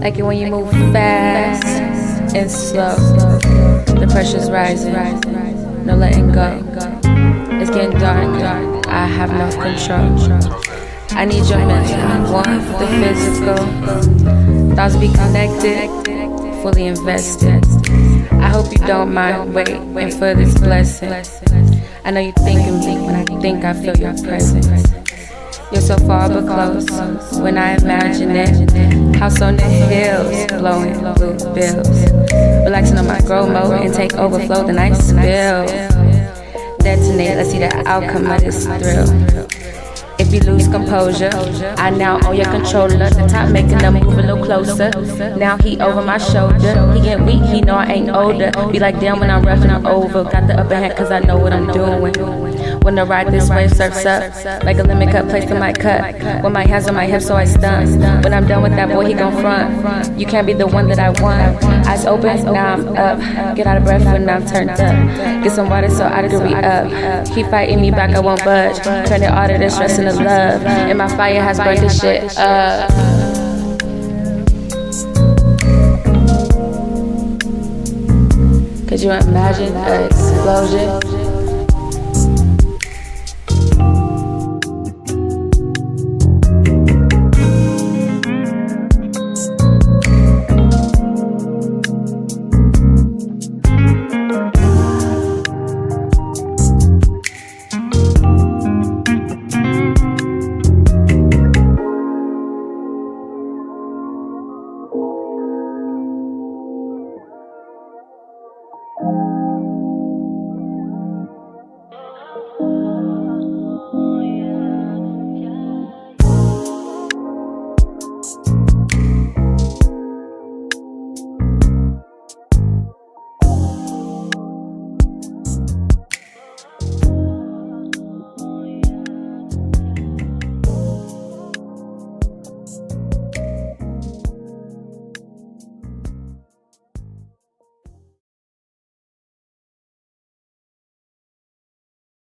Like it when you move fast and slow. The pressure's rising, no letting go. It's getting dark, I have no control. I need your mental, want the physical. Thoughts be connected, fully invested. I hope you don't mind waiting for this blessing. I know you think of me when I think I feel your presence. You're so far but close when I imagine it. House on the hills, blowing blue bills. Relaxing on my grow mode and take overflow, then I spill. Detonate, let's see the outcome of this thrill. If you lose composure, I now own your controller. The top making them move a little closer. Now he over my shoulder. He get weak, he know I ain't older. Be like damn when I'm rough and I'm over. Got the upper hand cause I know what I'm doing. When I ride this wave surfs up, like a lemon cup placed in my cup. With my hands on my hips so I stun. When I'm done with that boy, he gon' front. You can't be the one that I want. Eyes open, now I'm up. Get out of breath when I'm turned up. Get some water so I can re-up. Keep fighting me back, I won't budge. Turn it all to this stress into love. And my fire has burnt this shit up. Could you imagine an explosion?